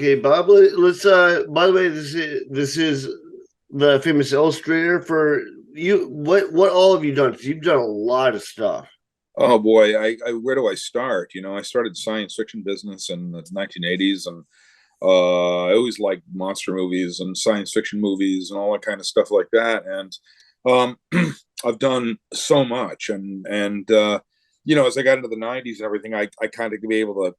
Okay, Bob. Let's. By the way, this is the famous illustrator for you. What all have you done? 'Cause you've done a lot of stuff. Oh boy, where do I start? I started science fiction business in the 1980s, and I always liked monster movies and science fiction movies and all that kind of stuff like that. And I've done so much, and as I got into the 90s and everything, I kind of be able to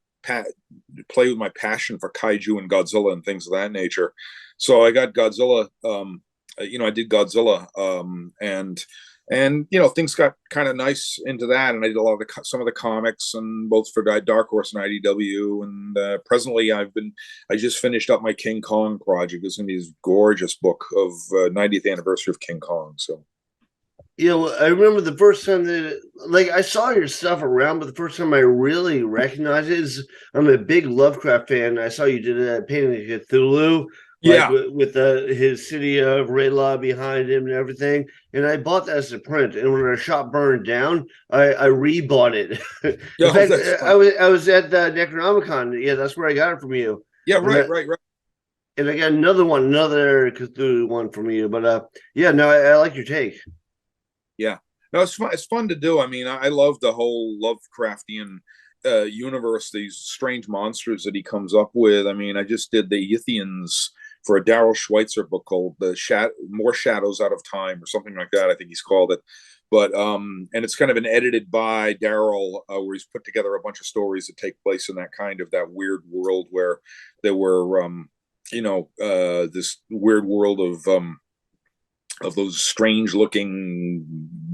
play with my passion for kaiju and Godzilla and things of that nature. So I got Godzilla. I did Godzilla, and things got kind of nice into that, and I did a lot of some of the comics, and both for Dark Horse and IDW. And presently, I just finished up my King Kong project. It's going to be this gorgeous book of 90th anniversary of King Kong. So Well, I remember the first time that, like, I saw your stuff around, but the first time I really recognized it is I'm a big Lovecraft fan. I saw you did a painting of Cthulhu, like yeah, with his city of Rayla behind him and everything. And I bought that as a print. And when our shop burned down, I rebought it. In yeah, fact, that's I fun. was at the Necronomicon. Yeah, that's where I got it from you. Yeah, And right, right, right. I got another Cthulhu one from you. But yeah, no, I like your take. Yeah, no, it's fun. It's fun to do. I mean, I love the whole Lovecraftian universe, these strange monsters that he comes up with. I mean, I just did the Yithians for a Daryl Schweitzer book called More Shadows Out of Time or something like that. I think he's called it. But and it's kind of been edited by Daryl, where he's put together a bunch of stories that take place in that weird world where there were this weird world of those strange looking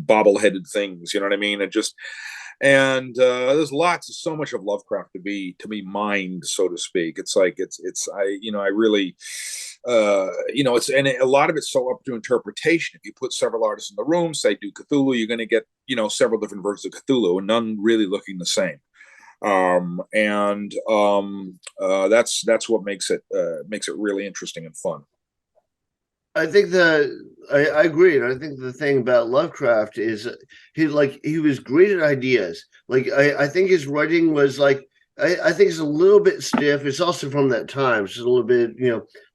bobble-headed things, you know what I mean? There's so much of Lovecraft to be mined, so to speak. It's like it's I really it's and a lot of it's so up to interpretation. If you put several artists in the room, say do Cthulhu, you're going to get several different versions of Cthulhu, and none really looking the same. That's what makes it really interesting and fun. I think I agree, and I think the thing about Lovecraft is he was great at ideas. Like I think his writing was like I think it's a little bit stiff. It's also from that time, it's just a little bit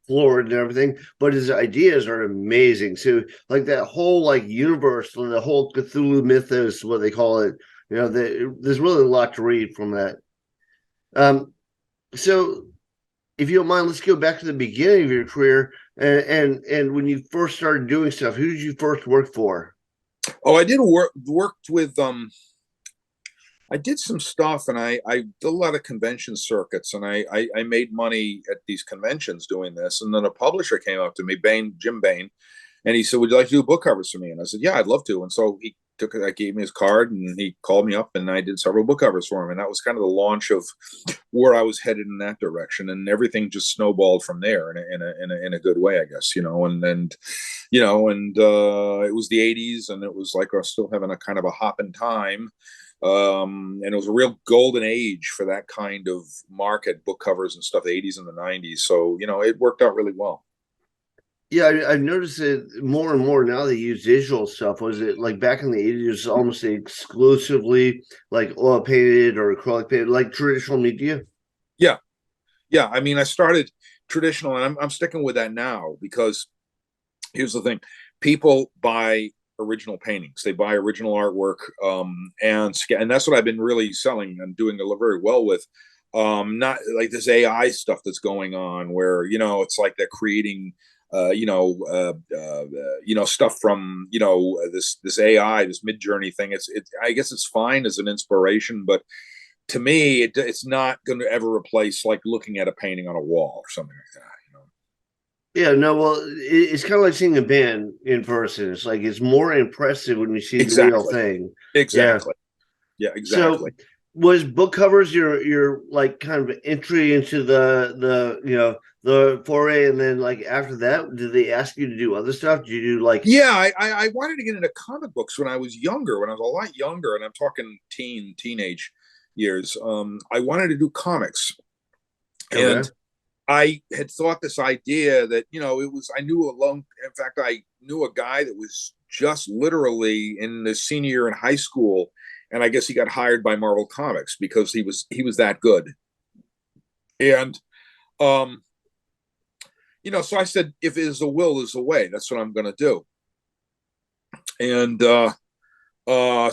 florid and everything. But his ideas are amazing. So like that whole like universe, the whole Cthulhu mythos, what they call it. There's really a lot to read from that. Um, so if you don't mind, let's go back to the beginning of your career and when you first started doing stuff. Who did you first work for? Oh, I did worked with I did some stuff, and I did a lot of convention circuits, and I made money at these conventions doing this. And then a publisher came up to me, Jim Bain, and he said, "Would you like to do book covers for me?" And I said, "Yeah, I'd love to." And so I gave me his card, and he called me up, and I did several book covers for him. And that was kind of the launch of where I was headed in that direction, and everything just snowballed from there in a good way, I guess. It was the '80s, and it was like I was still having a kind of a hopping time. And it was a real golden age for that kind of market, book covers and stuff, the '80s and the '90s. So it worked out really well. Yeah, I've noticed it more and more now. They use digital stuff. Was it like back in the '80s? It was almost exclusively like oil painted or acrylic painted, like traditional media. Yeah, yeah. I mean, I started traditional, and I'm sticking with that now because here's the thing: people buy original paintings, they buy original artwork, and that's what I've been really selling and doing very well with. Not like this AI stuff that's going on, where it's like they're creating stuff from this AI, this Mid Journey thing. I guess it's fine as an inspiration, but to me, it's not going to ever replace like looking at a painting on a wall or something like that. Yeah, no, well, it's kind of like seeing a band in person. It's like it's more impressive when you see the real Exactly, thing. Yeah. exactly, yeah, So exactly. was book covers your like kind of entry into the foray, and then like after that, did they ask you to do other stuff? Did you do like Yeah, I wanted to get into comic books when I was younger, when I was a lot younger, and I'm talking teenage years. I wanted to do comics, okay? and I had thought this idea that it was. I knew alone. In fact, I knew a guy that was just literally in the senior year in high school, and I guess he got hired by Marvel Comics because he was that good. And so I said, if it is the will is the way, that's what I'm going to do. And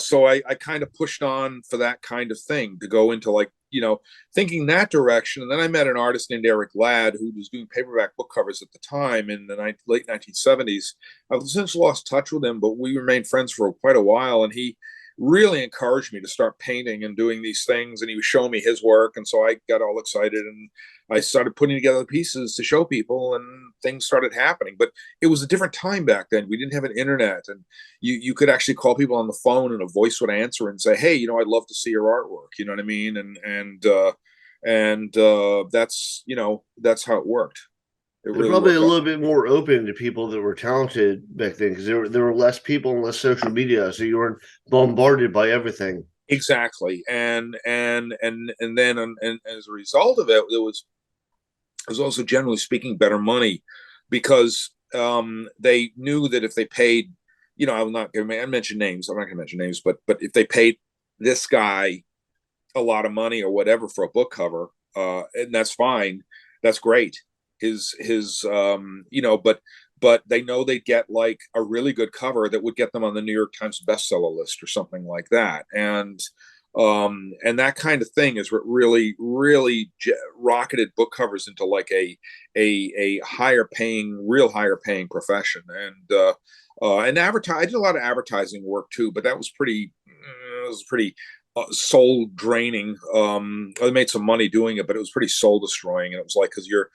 so I kind of pushed on for that kind of thing to go into like, thinking that direction. And then I met an artist named Eric Ladd who was doing paperback book covers at the time in the late 1970s. I've since lost touch with him, but we remained friends for quite a while. And he really encouraged me to start painting and doing these things. And he was showing me his work. And so I got all excited and I started putting together the pieces to show people, and things started happening. But it was a different time back then. We didn't have an internet, and you could actually call people on the phone and a voice would answer and say, hey, I'd love to see your artwork. You know what I mean? And that's how it worked. They're probably a little bit more open to people that were talented back then, because there were less people and less social media, so you weren't bombarded by everything. Exactly, and then and as a result of it, there was also, generally speaking, better money, because they knew that if they paid, I'm not going to mention names. I'm not going to mention names, but if they paid this guy a lot of money or whatever for a book cover, and that's fine, that's great. But they know they'd get like a really good cover that would get them on the New York Times bestseller list or something like that. And that kind of thing is what really rocketed book covers into like a higher paying profession. And I did a lot of advertising work too, but that was pretty soul draining. I made some money doing it, but it was pretty soul destroying. And it was like, because you're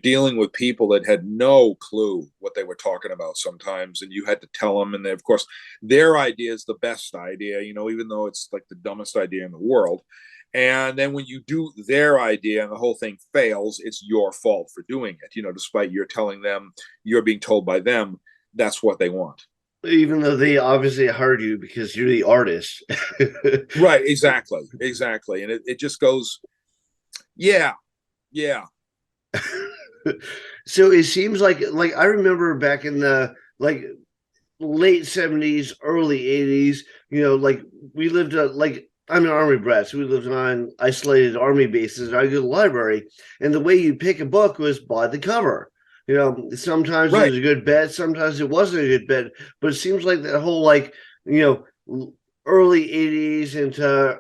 dealing with people that had no clue what they were talking about sometimes, and you had to tell them. And they, of course, their idea is the best idea, even though it's like the dumbest idea in the world. And then when you do their idea and the whole thing fails, it's your fault for doing it, despite you're telling them, you're being told by them that's what they want. Even though they obviously hired you because you're the artist. Right, exactly. And it just goes, yeah. So it seems like I remember back in the like late 70s, early 80s, like we lived I'm an army brat, so we lived on isolated army bases. I go to the library, and the way you pick a book was by the cover. Sometimes Right. it was a good bet, sometimes it wasn't a good bet, but it seems like that whole early 80s into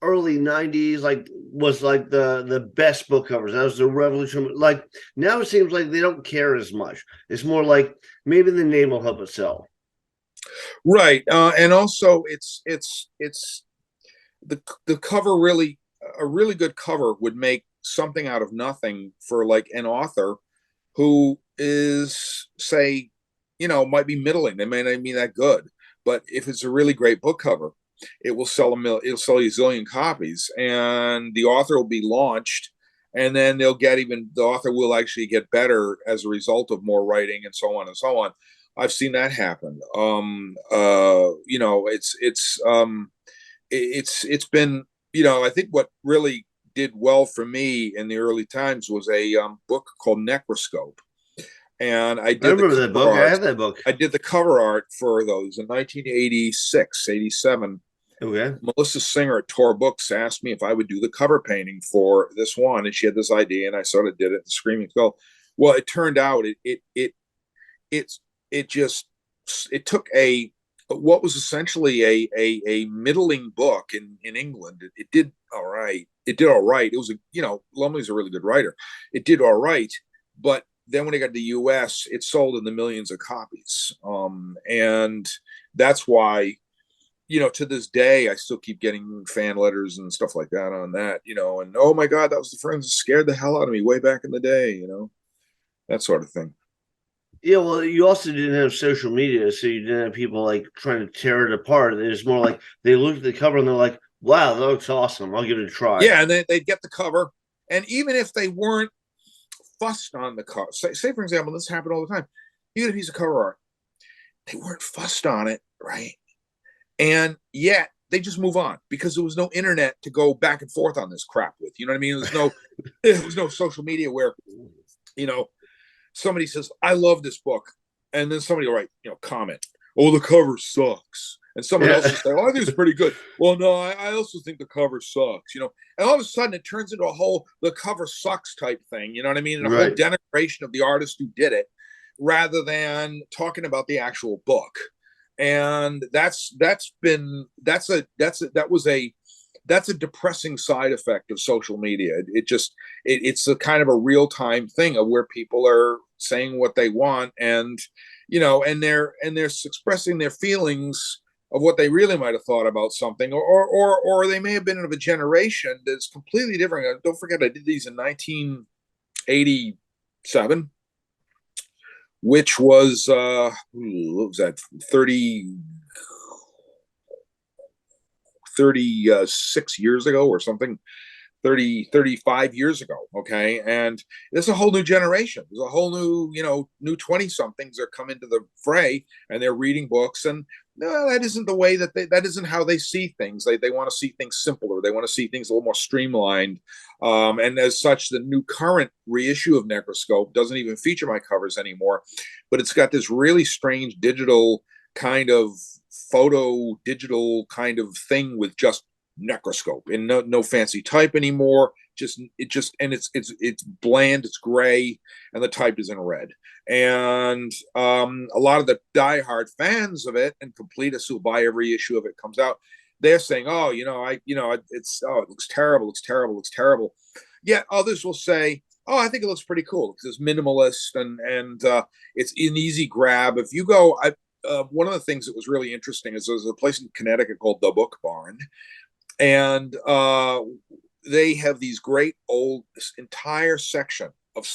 early 90s was like the best book covers. That was the revolution. Like now it seems like they don't care as much. It's more like maybe the name will help it sell. Right. And also it's the cover, really a really good cover would make something out of nothing for like an author who is, say, might be middling. They may not be that good, but if it's a really great book cover, it will sell it'll sell you a zillion copies, and the author will be launched, and then the author will actually get better as a result of more writing and so on and so on. I've seen that happen. It's been, I think what really did well for me in the early times was a book called Necroscope. And I remember that book. I have that book. I did the cover art for those in 1986, 87. Okay. Melissa Singer at Tor Books asked me if I would do the cover painting for this one, and she had this idea, and I sort of did it. Screaming Skull. Well, it turned out it took what was essentially a middling book in England. It did all right. It was Lumley's a really good writer. It did all right, but then when it got to the U.S., it sold in the millions of copies, and that's why, to this day, I still keep getting fan letters and stuff like that on that, and oh my God, that was the friends that scared the hell out of me way back in the day, that sort of thing. Yeah, well, you also didn't have social media, so you didn't have people like trying to tear it apart. It was more like they looked at the cover and they're like, wow, that looks awesome. I'll give it a try. Yeah, and they'd get the cover, and even if they weren't fussed on the cover, say for example, this happened all the time. You get a piece of cover art, they weren't fussed on it, right? And yet they just move on because there was no internet to go back and forth on this crap with. You know what I mean? There was no social media where, somebody says, I love this book. And then somebody will write, comment, oh, the cover sucks. And someone else will say, "Oh, I think it's pretty good." Well, no, I also think the cover sucks, and all of a sudden it turns into a whole the cover sucks type thing. You know what I mean? And a whole denigration of the artist who did it, rather than talking about the actual book. And that's a depressing side effect of social media. It's a kind of a real time thing of where people are saying what they want, and and they're expressing their feelings of what they really might have thought about something, or they may have been of a generation that's completely different. Don't forget, I did these in 1987, which was what was that, 36 years ago or something, 35 years ago. Okay. And there's a whole new generation. There's a whole new, new 20 somethings that come into the fray, and they're reading books. And no, that isn't the way that isn't how they see things. They want to see things simpler. They want to see things a little more streamlined. And as such, the new current reissue of Necroscope doesn't even feature my covers anymore, but it's got this really strange digital kind of photo digital kind of thing with just Necroscope and no fancy type anymore. It's bland, it's gray, and the type is in red. And a lot of the diehard fans of it and completists who buy every issue of it comes out, they're saying, "Oh, it looks terrible, looks terrible, looks terrible." Yet others will say, "Oh, I think it looks pretty cool because it's minimalist and it's an easy grab." If you go, one of the things that was really interesting is there's a place in Connecticut called the Book Barn, and they have these great old entire section of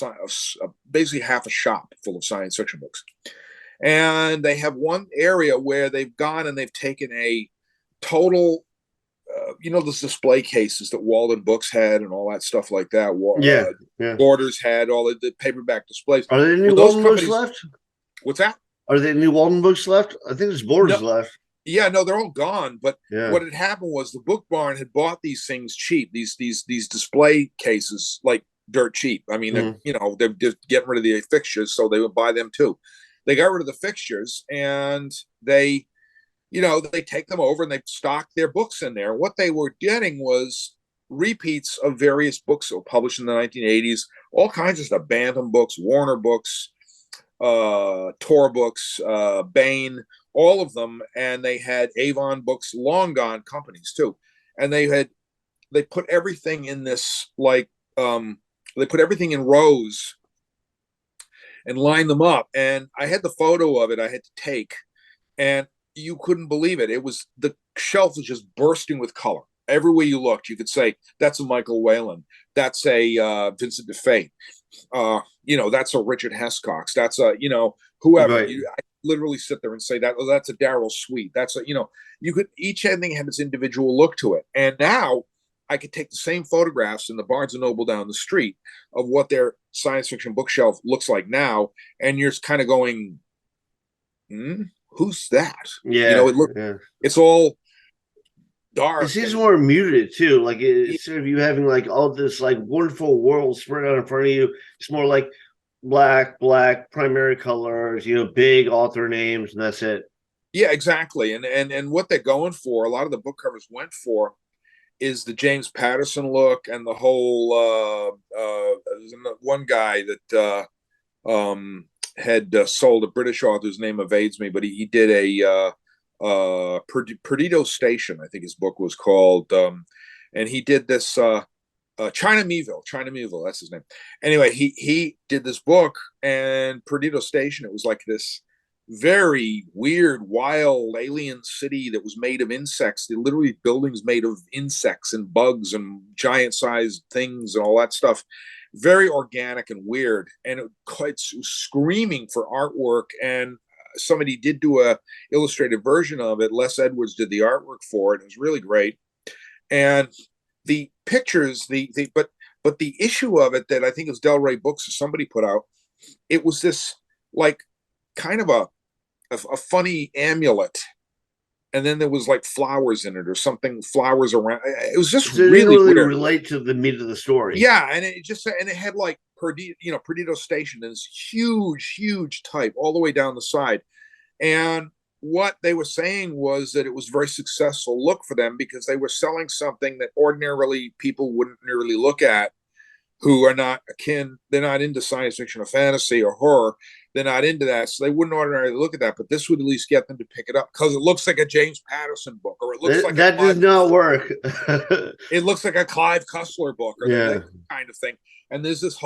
basically half a shop full of science fiction books. And they have one area where they've gone and they've taken a total, those display cases that Walden Books had and all that stuff like that. Borders had all the paperback displays. Are there any Walden Books left? What's that? Are there any Walden Books left? I think there's Borders left. Yeah, no, they're all gone. But what had happened was the Book Barn had bought these things cheap, these display cases, like dirt cheap. I mean, they're just getting rid of the fixtures, so they would buy them too. They got rid of the fixtures, and they take them over and they stock their books in there. What they were getting was repeats of various books that were published in the 1980s, all kinds of stuff: Bantam books, Warner books, Tor books, Bain, all of them. And they had Avon books, long gone companies too. And they put everything in this, they put everything in rows and line them up. And I had the photo of it I had to take, and you couldn't believe it. The shelf was just bursting with color. Everywhere you looked, you could say, that's a Michael Whalen. That's a Vincent DeFate. That's a Richard Hescox. That's a, whoever. Right. I literally sit there and say that, that's a Darrell Sweet. That's a, each ending had its individual look to it. And now I could take the same photographs in the Barnes & Noble down the street of what their science fiction bookshelf looks like now. And you're kind of going, who's that? Yeah. It's all dark. It seems more muted too. Like instead of you having like all this like wonderful world spread out in front of you, it's more like black primary colors, big author names, and that's it. Yeah, exactly. And what they're going for, a lot of the book covers went for, is the James Patterson look, and the whole one guy that had sold a British author's name evades me, but he did a Perdido Station, I think his book was called, and he did this China Meeville, that's his name. Anyway, he did this book, and Perdido Station, it was like this very weird, wild alien city that was made of insects. They're literally buildings made of insects and bugs and giant-sized things and all that stuff. Very organic and weird, and it's screaming for artwork. And somebody did do a illustrated version of it. Les Edwards did the artwork for it. It was really great. And the pictures, but the issue of it that I think it was Del Rey Books or somebody put out, it was this like kind of a funny amulet, and then there was like flowers in it or something, flowers around. It was just really weird. Relate to the meat of the story. Yeah, and it had like Perdido Station, and this huge type all the way down the side. And what they were saying was that it was a very successful look for them because they were selling something that ordinarily people wouldn't really look at, who are not they're not into science fiction or fantasy or horror. They're not into that. So they wouldn't ordinarily look at that, but this would at least get them to pick it up because it looks like a James Patterson book, or it looks like that does not work. it looks like a Clive Cussler book, or Yeah. that kind of thing. And there's this that's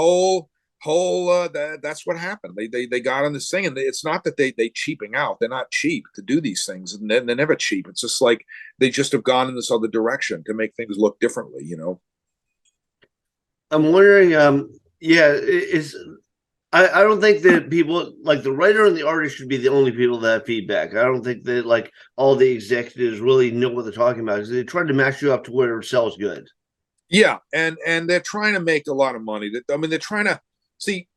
what happened. They got on this thing, and it's not that they cheaping out. They're not cheap to do these things, and they're never cheap. It's just like they just have gone in this other direction to make things look differently, you know. I'm wondering, I don't think that people like the writer and the artist should be the only people that have feedback. I don't think that like all the executives really know what they're talking about because they try to match you up to where it sells good. Yeah, and they're trying to make a lot of money. I mean, they're trying to see.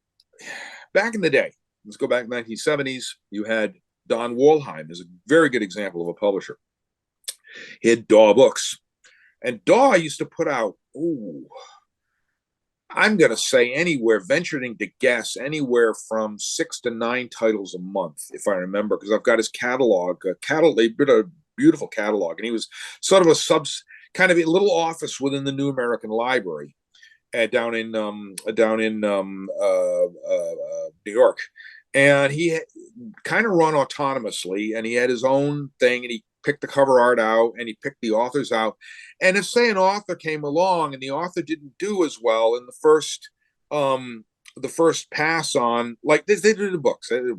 Back in the day, let's go back to the 1970s. You had Don Wollheim as a very good example of a publisher. He had Daw Books, and Daw used to put out, I'm going to say venturing to guess, anywhere from 6 to 9 titles a month, if I remember, because I've got his catalog. They did a beautiful catalog, and he was sort of kind of a little office within the New American Library down in New York, and he kind of run autonomously, and he had his own thing, and he picked the cover art out, and he picked the authors out. And if, say, an author came along and the author didn't do as well in the first pass on, like they did the books, and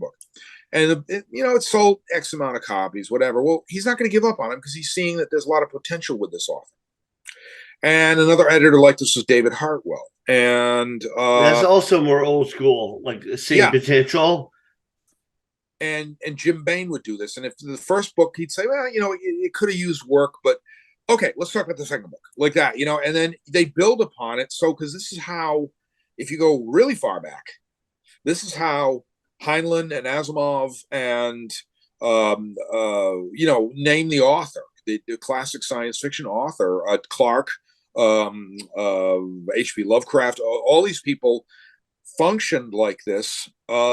it sold X amount of copies, whatever. Well, he's not going to give up on him because he's seeing that there's a lot of potential with this author. And another editor like this was David Hartwell, and that's also more old school, like seeing potential. And Jim Bain would do this, and if the first book he'd say, well, it could have used work, but okay, let's talk about the second book, like that, and then they build upon it. So, because this is how, if you go really far back, this is how Heinlein and Asimov and name the author, the classic science fiction author, Clarke, H.P. Lovecraft, all these people functioned like this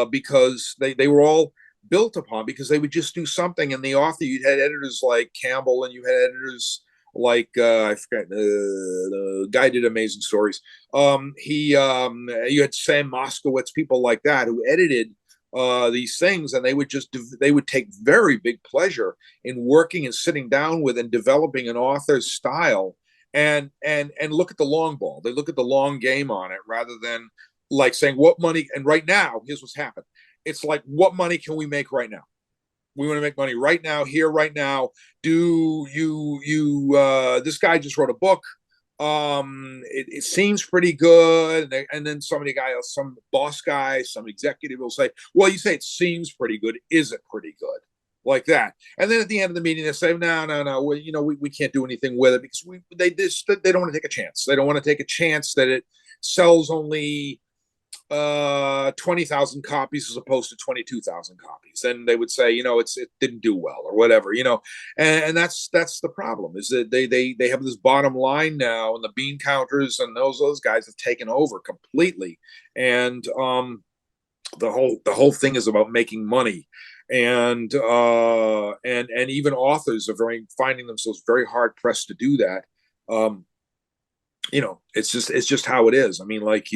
because they were all built upon, because they would just do something, and the author, you had editors like Campbell, and you had editors like I forget, the guy did Amazing Stories. You had Sam Moskowitz, people like that who edited these things, and they would take very big pleasure in working and sitting down with and developing an author's style, and look at the long ball. They look at the long game on it, rather than like saying what money. And right now, here's what's happened. It's like, what money can we make right now? We want to make money right now, here, right now. This guy just wrote a book. It seems pretty good. And then some boss guy, some executive will say, well, you say it seems pretty good. Is it pretty good? Like that. And then at the end of the meeting, they say, no. We can't do anything with it because they don't want to take a chance. They don't want to take a chance that it sells only 20,000 copies as opposed to 22,000 copies. Then they would say, it didn't do well or whatever, and that's the problem, is that they have this bottom line now, and the bean counters and those guys have taken over completely. And the whole thing is about making money. And even authors are finding themselves very hard pressed to do that. It's just how it is. I mean, like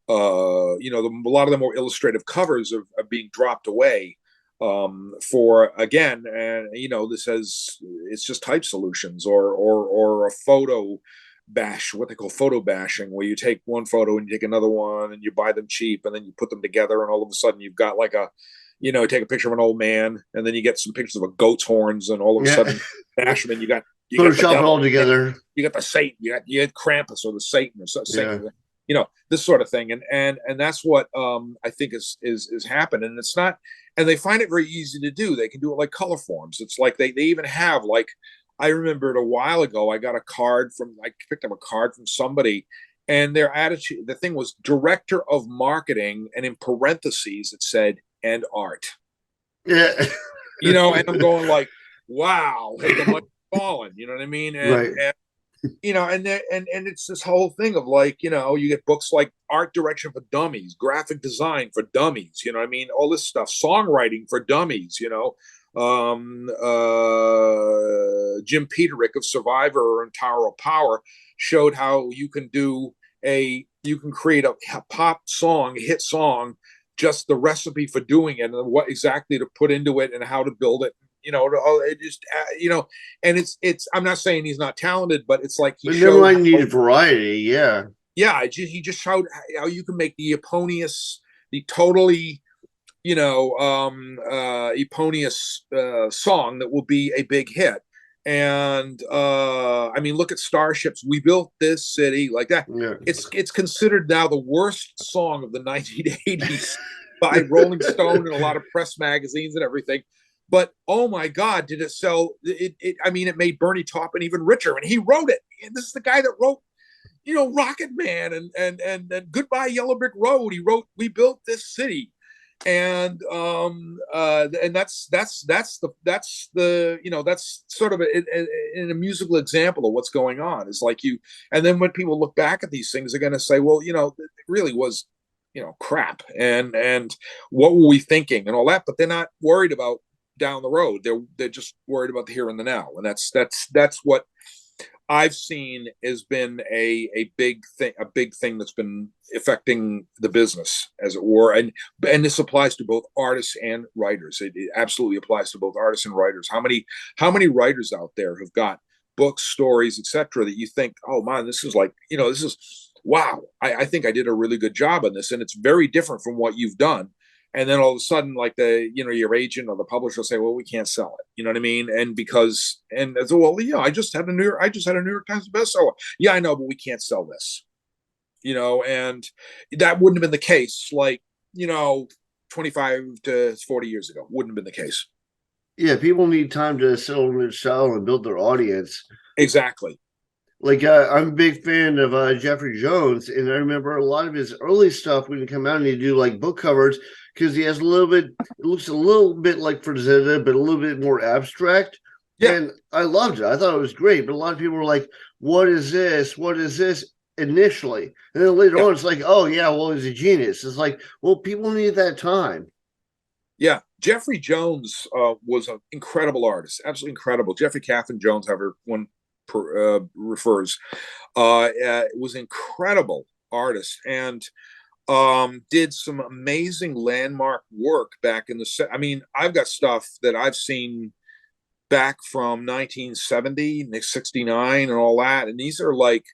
a lot of the more illustrative covers are being dropped away for, again, and it's just type solutions or a photo bash, what they call photo bashing, where you take one photo and you take another one and you buy them cheap and then you put them together, and all of a sudden you've got like take a picture of an old man, and then you get some pictures of a goat's horns, and all of a sudden bash them, and you got Photoshop it all together. You got the Satan, you had Krampus or the Satan or Satan. This sort of thing. And that's what I think is happened. And it's not, and they find it very easy to do. They can do it like color forms. It's like they even have, like, I remember it a while ago, I picked up a card from somebody, and their attitude, the thing was director of marketing, and in parentheses it said, and art. Yeah. And I'm going like, wow, the money's fallen, you know what I mean? And and it's this whole thing of like, you get books like Art Direction for Dummies, Graphic Design for Dummies, I mean, all this stuff, songwriting for dummies, Jim Peterick of Survivor and Tower of Power showed how you can create a pop song, a hit song, just the recipe for doing it and what exactly to put into it and how to build it. It just, and it's. I'm not saying he's not talented, but it's like he showed. I needed variety. Yeah. Yeah, he just showed how you can make the Eponius, the totally, Eponius song that will be a big hit. And I mean, look at Starships. We built this city like that. Yeah. It's considered now the worst song of the 1980s by Rolling Stone and a lot of press magazines and everything. But oh my God, did it sell? I mean, it made Bernie Taupin even richer, and he wrote it. And this is the guy that wrote, Rocket Man and Goodbye Yellow Brick Road. He wrote We Built This City, and that's sort of in a musical example of what's going on. It's like and then when people look back at these things, they're going to say, well, it really was, crap, and what were we thinking and all that, but they're not worried about down the road. They're just worried about the here and the now, and that's what I've seen has been a big thing that's been affecting the business, as it were, and this applies to both artists and writers. It absolutely applies to both artists and writers. How many writers out there have got books, stories, etc., that you think, oh man, this is like, this is wow. I think I did a really good job on this, and it's very different from what you've done. And then all of a sudden, like your agent or the publisher will say, well, we can't sell it. You know what I mean? And I just had a New York Times bestseller. Yeah, I know, but we can't sell this. And that wouldn't have been the case, 25 to 40 years ago. Wouldn't have been the case. Yeah, people need time to settle in, sell, and build their audience. Exactly. Like I'm a big fan of Jeffrey Jones, and I remember a lot of his early stuff when he come out and he'd do like book covers, because he has it looks a little bit like Frazetta, but a little bit more abstract. Yeah. And I loved it. I thought it was great. But a lot of people were like, what is this? What is this? Initially. And then later on, it's like, oh, yeah, well, he's a genius. It's like, well, people need that time. Yeah. Jeffrey Jones was an incredible artist. Absolutely incredible. Jeffrey Catherine Jones, however one refers, was an incredible artist, and did some amazing landmark work back in the I mean, I've got stuff that I've seen back from 1970, 69 and all that, and these are like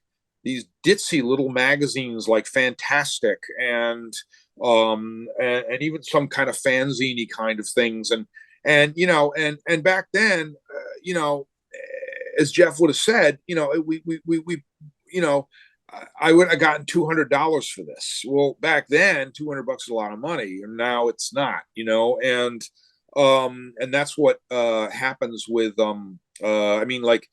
these ditzy little magazines like Fantastic and even some kind of fanzine kind of things, and back then, as Jeff would have said, we I would have gotten $200 for this. Well, back then, $200 is a lot of money, and now it's not, and that's what happens with I mean, like,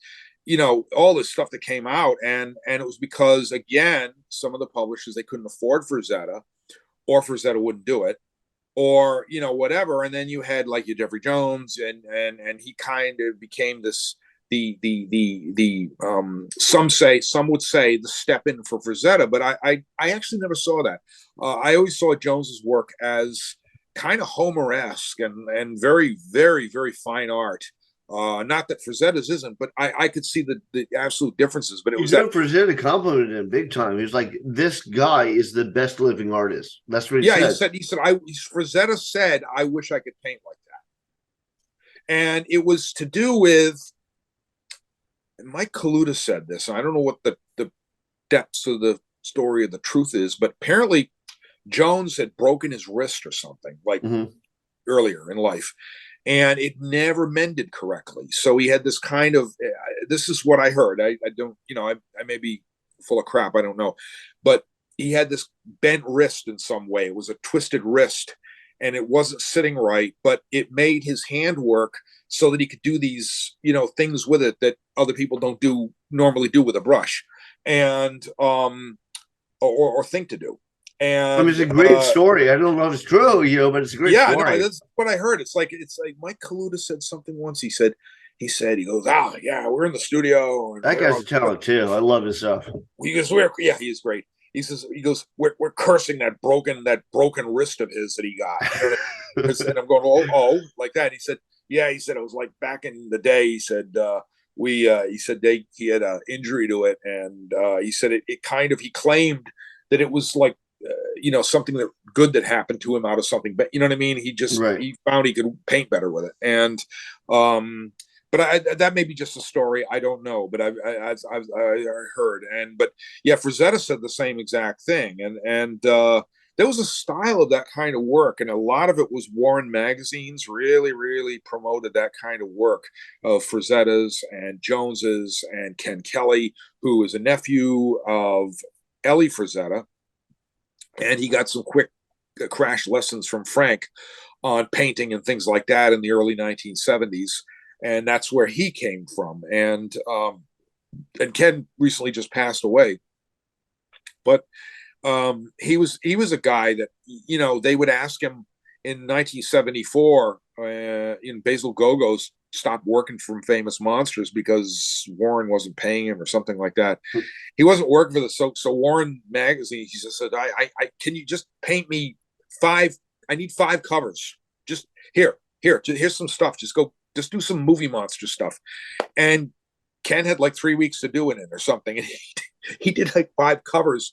all this stuff that came out, and it was because, again, some of the publishers, they couldn't afford Frazetta, or Frazetta wouldn't do it, or whatever, and then you had like your Jeffrey Jones, and he kind of became this. Some would say the step in for Frazetta, but I actually never saw that. I always saw Jones's work as kind of Homer-esque and very, very, very fine art. Not that Frazetta's isn't, but I could see the absolute differences. But it was that Frazetta complimented him big time. He was like, "This guy is the best living artist." That's what he said. He said, Frazetta said, "I wish I could paint like that," and it was to do with. Mike Kaluta said this. I don't know what the depths of the story of the truth is, but apparently Jones had broken his wrist or something earlier in life, and it never mended correctly. So he had this kind of, this is what I heard. I don't, I may be full of crap. I don't know, but he had this bent wrist in some way. It was a twisted wrist, and it wasn't sitting right, but it made his hand work so that he could do these, things with it that other people don't normally do with a brush, and or think to do. And I mean, it's a great story. I don't know if it's true, but it's a great story. Yeah, that's what I heard. It's like Mike Kaluta said something once. He said he goes, yeah, we're in the studio and That guy's a talent too. I love his stuff. he goes, yeah, he's great. He goes, we're cursing that broken wrist of his that he got. You know what I mean? And I'm going, like that. And he said, yeah, he said it was like back in the day. He said he said he had an injury to it, and he said it kind of, he claimed that it was like something that good that happened to him out of something, but you know what I mean. Right. He found he could paint better with it, and but that may be just a story. I don't know, but I heard, but yeah, Frazetta said the same exact thing, and there was a style of that kind of work, and a lot of it was Warren magazines really, really promoted that kind of work of Frazetta's and Jones's and Ken Kelly, who is a nephew of Ellie Frazetta, and he got some quick crash lessons from Frank on painting and things like that in the early 1970s. And that's where he came from. And Ken recently just passed away, but he was a guy that they would ask him in 1974 in Basil Gogos stopped working from Famous Monsters because Warren wasn't paying him or something like that. He wasn't working for the so Warren magazine. He just said, I can you just paint me 5? I need 5 covers. Just here's some stuff. Just do some movie monster stuff. And Ken had like 3 weeks to do it in or something. And he did like 5 covers.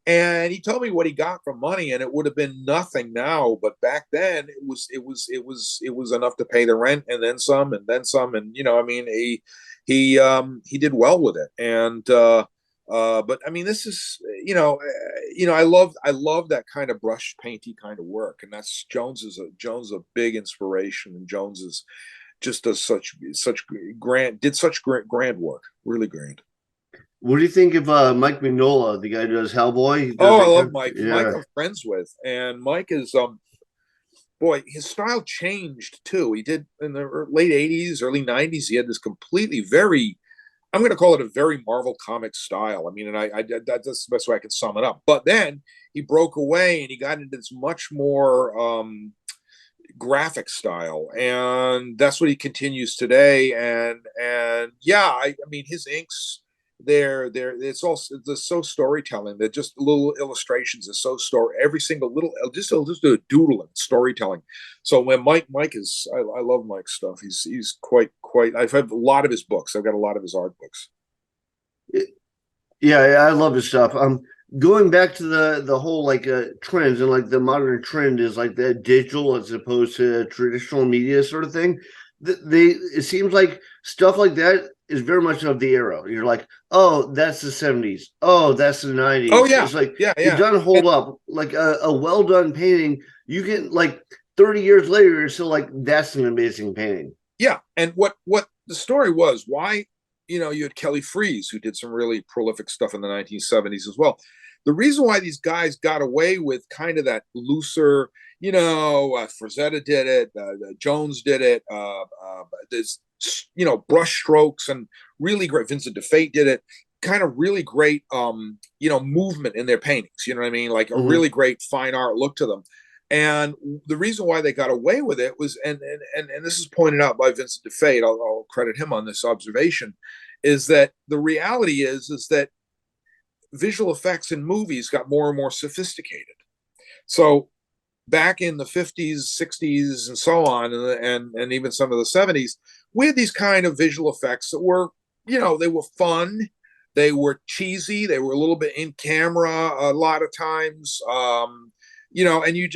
And he told me what he got for money, and it would have been nothing now, but back then it was enough to pay the rent and then some and then some. And I mean, he did well with it. And but I mean, this is I love that kind of brush painty kind of work, and that's Jones is a big inspiration, and Jones is just does such grand work, really grand. What do you think of Mike Mignola, the guy who does Hellboy? I love Mike. Yeah. Mike I'm friends with, and Mike is boy, his style changed too. He did in the late 80s, early 90s. He had this completely I'm going to call it a very Marvel Comics style. I mean, and that's the best way I can sum it up. But then he broke away and he got into this much more graphic style, and that's what he continues today. And yeah, I mean, his inks, it's so storytelling. They're just little illustrations. It's so every single little just a doodle and storytelling. So when Mike is, I love Mike's stuff. He's quite. I've had a lot of his books. I've got a lot of his art books. Yeah, I love his stuff. Going back to the whole like trends, and like the modern trend is like the digital as opposed to traditional media sort of thing. It seems like stuff like that is very much of the era. You're like, oh, that's the 70s. Oh, that's the 90s. Oh yeah, it's like yeah. It doesn't hold up. Like a well done painting, you can like 30 years later, you're still like, that's an amazing painting. Yeah, and what the story was, why you had Kelly Freas, who did some really prolific stuff in the 1970s as well. The reason why these guys got away with kind of that looser, Frazetta did it, Jones did it, there's brush strokes and really great. Vincent DeFate did it, kind of really great, movement in their paintings. You know what I mean? Like a really great fine art look to them. And the reason why they got away with it was, and this is pointed out by Vincent DeFate, I'll credit him on this observation, is that the reality is that visual effects in movies got more and more sophisticated. So back in the 50s, 60s, and so on, and even some of the 70s, we had these kind of visual effects that were, they were fun, they were cheesy, they were a little bit in camera a lot of times, and you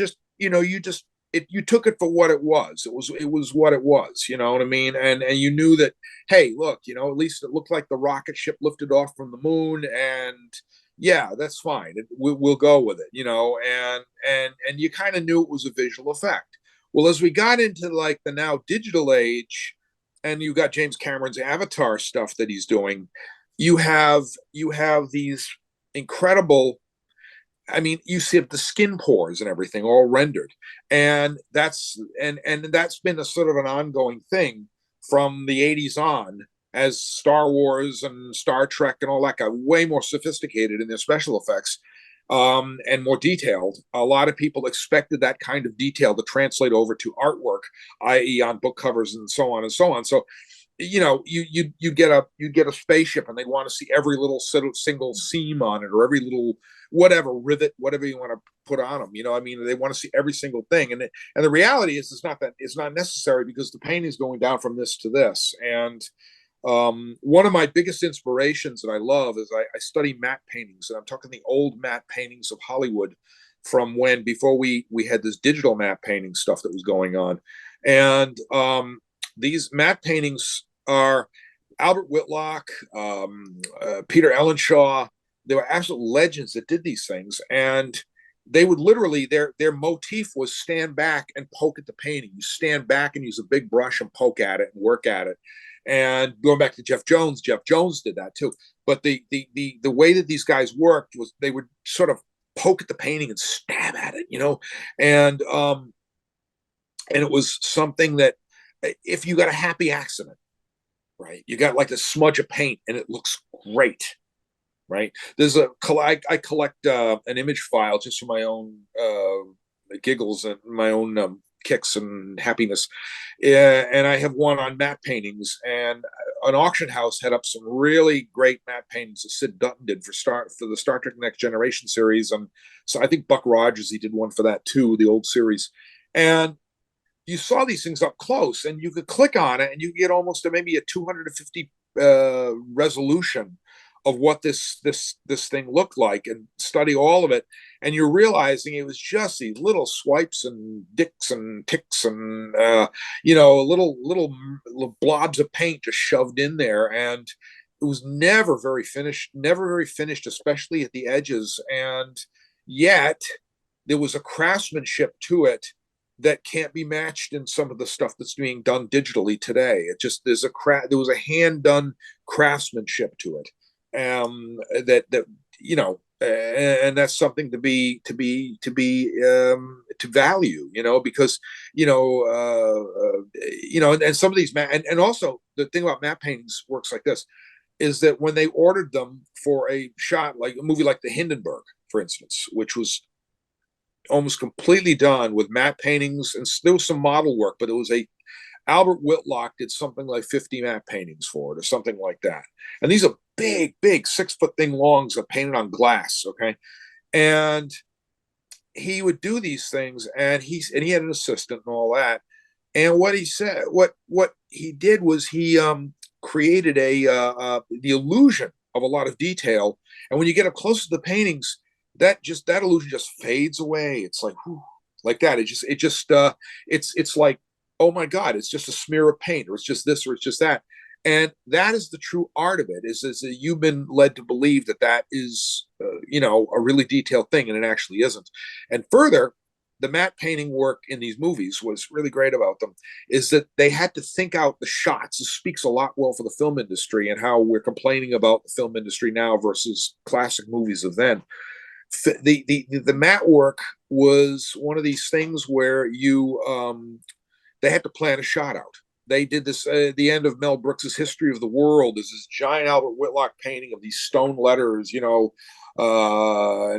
took it for what it was. It was what it was, you know what I mean? And you knew that, hey, look, at least it looked like the rocket ship lifted off from the moon, and yeah, that's fine. We'll go with it, and you kind of knew it was a visual effect. Well, as we got into like the now digital age, and you got James Cameron's Avatar stuff that he's doing, you have these incredible, I mean, you see the skin pores and everything all rendered, and that's been a sort of an ongoing thing from the 80s on, as Star Wars and Star Trek and all that got way more sophisticated in their special effects, and more detailed. A lot of people expected that kind of detail to translate over to artwork, i.e. on book covers and so on and so on. So you get a spaceship and they want to see every little sort of single seam on it, or every little whatever rivet, whatever you want to put on them. I mean, they want to see every single thing, and the reality is it's not necessary, because the painting is going down from this to this. And one of my biggest inspirations that I love is I study matte paintings, and I'm talking the old matte paintings of Hollywood from when before we had this digital matte painting stuff that was going on. And these matte paintings are Albert Whitlock, Peter Ellenshaw. They were absolute legends that did these things, and they would literally their motif was stand back and poke at the painting. You stand back and use a big brush and poke at it and work at it. And going back to Jeff Jones did that too. But the way that these guys worked was they would sort of poke at the painting and stab at it, and it was something that if you got a happy accident, right, you got like a smudge of paint and it looks great, right? I collect an image file just for my own giggles and my own kicks and happiness. And I have one on matte paintings, and an auction house had up some really great matte paintings that Sid Dutton did for the Star Trek Next Generation series. And so I think Buck Rogers, he did one for that too, the old series. And you saw these things up close, and you could click on it and you get almost maybe a 250 resolution of what this thing looked like, and study all of it, and you're realizing it was just these little swipes and dicks and ticks and little blobs of paint just shoved in there, and it was never very finished, especially at the edges. And yet there was a craftsmanship to it that can't be matched in some of the stuff that's being done digitally today. It just there was a hand done craftsmanship to it. That and that's something to value, because and some of these and also the thing about matte paintings works like this, is that when they ordered them for a shot, like a movie like The Hindenburg, for instance, which was almost completely done with matte paintings, and there was some model work, but it was Albert Whitlock did something like 50 matte paintings for it, or something like that. And these are big 6-foot thing longs that painted on glass. Okay. And he would do these things, and he had an assistant and all that. And what he did was he created the illusion of a lot of detail. And when you get up close to the paintings, that illusion just fades away. It's like, whew, like that. It's like, oh my God, it's just a smear of paint, or it's just this, or it's just that. And that is the true art of it, is that you've been led to believe that is, a really detailed thing, and it actually isn't. And further, the matte painting work in these movies was really great about them, is that they had to think out the shots. This speaks a lot well for the film industry and how we're complaining about the film industry now versus classic movies of then. The matte work was one of these things where they had to plan a shot out. They did this at the end of Mel Brooks's History of the World. There's this giant Albert Whitlock painting of these stone letters, and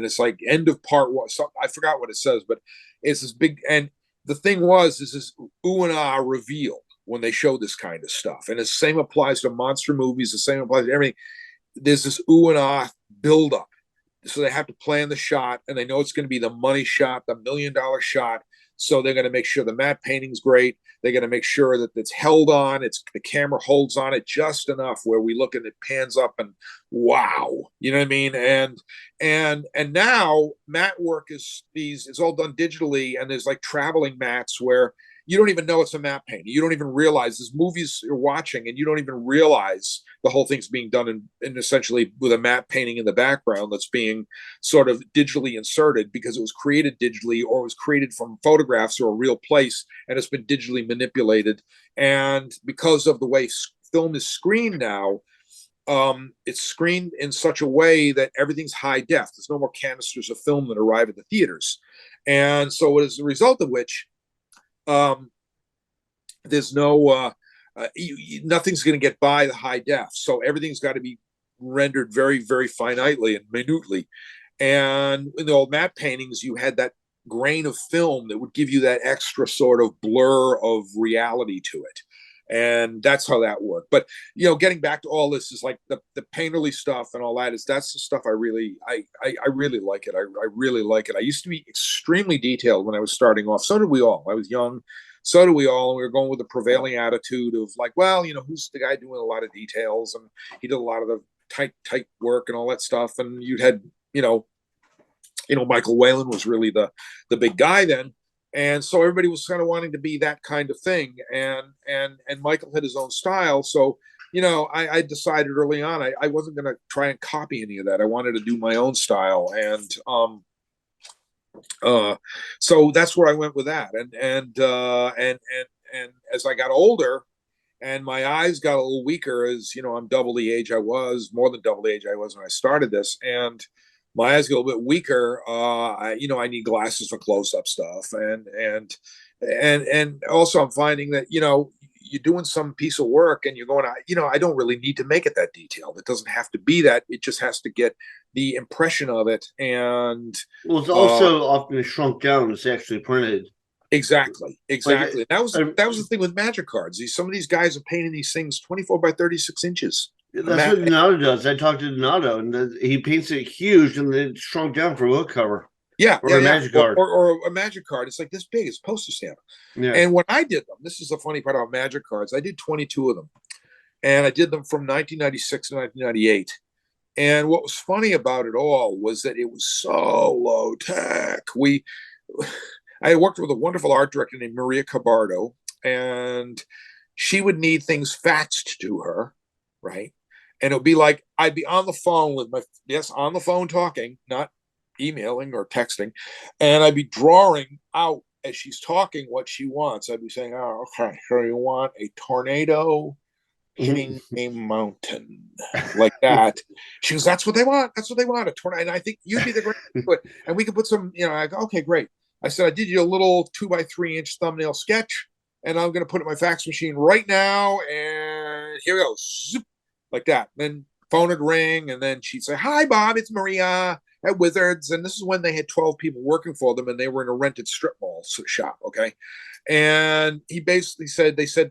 it's like end of part one. I forgot what it says, but it's this big. And the thing is this ooh and ah reveal when they show this kind of stuff. And the same applies to monster movies. The same applies to everything. There's this ooh and ah buildup. So they have to plan the shot, and they know it's going to be the money shot, the $1 million shot. So they're going to make sure the matte painting's great. They're going to make sure that it's held on. The camera holds on it just enough where we look and it pans up and wow, you know what I mean? And now matte work is it's all done digitally, and there's like traveling mattes where you don't even know it's a matte painting. You don't even realize there's movies you're watching, and you don't even realize the whole thing's being done in essentially with a matte painting in the background that's being sort of digitally inserted because it was created digitally, or it was created from photographs or a real place, and it's been digitally manipulated. And because of the way film is screened now, it's screened in such a way that everything's high def. There's no more canisters of film that arrive at the theaters. And so as a result of which, there's no nothing's going to get by the high def, so everything's got to be rendered very, very finitely and minutely. And in the old matte paintings, you had that grain of film that would give you that extra sort of blur of reality to it. and that's how that worked. But getting back to all this is like the painterly stuff and all that, that's the stuff I really like it. I really like it. I used to be extremely detailed when I was starting off. So did we all. I was young. So do we all. And we were going with the prevailing attitude of like, well, who's the guy doing a lot of details, and he did a lot of the tight work and all that stuff. And you'd had, Michael Whalen was really the big guy then. And so everybody was kind of wanting to be that kind of thing. And Michael had his own style. So, I decided early on, I wasn't going to try and copy any of that. I wanted to do my own style. And, so that's where I went with that. And as I got older and my eyes got a little weaker, as I'm double the age I was, more than double the age I was when I started this. And my eyes get a little bit weaker. I need glasses for close-up stuff, and also I'm finding that you're doing some piece of work and you're going, I don't really need to make it that detailed. It doesn't have to be that. It just has to get the impression of it. And well, it's also often shrunk down. It's actually printed. Exactly. Like, that was the thing with magic cards. Some of these guys are painting these things 24 by 36 inches. That's what Donato does. I talked to Donato, and he paints it huge and then shrunk down for a book cover. Or a magic card. Or a magic card. It's like this big. It's postage stamp. Yeah. And when I did them, this is the funny part about magic cards. I did 22 of them. And I did them from 1996 to 1998. And what was funny about it all was that it was so low tech. I worked with a wonderful art director named Maria Cabardo, and she would need things faxed to her, right? And it would be like, I'd be on the phone with on the phone talking, not emailing or texting. And I'd be drawing out as she's talking what she wants. I'd be saying, oh, okay, so you want a tornado hitting a mountain like that. She goes, that's what they want. That's what they want, a tornado. And I think you'd be the great, and we could put some, I go, okay, great. I said, I did you a little 2x3-inch thumbnail sketch, and I'm going to put it in my fax machine right now. And here we go. Zoop, like that. Then phone would ring, and then she'd say, hi, Bob, it's Maria at Wizards. And this is when they had 12 people working for them, and they were in a rented strip mall shop. Okay. And he basically said, they said,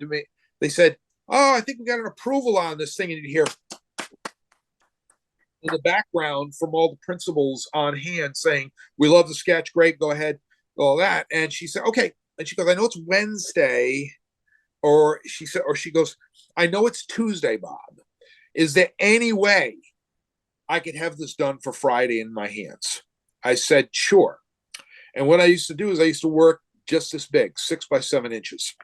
oh, I think we got an approval on this thing. And you'd hear in the background from all the principals on hand saying, we love the sketch. Great. Go ahead. All that. And she said, okay. And she goes, I know it's Wednesday. Or she goes, I know it's Tuesday, Bob. Is there any way I could have this done for Friday in my hands? I said, sure. And what I used to do is I used to work just this big, 6 by 7 inches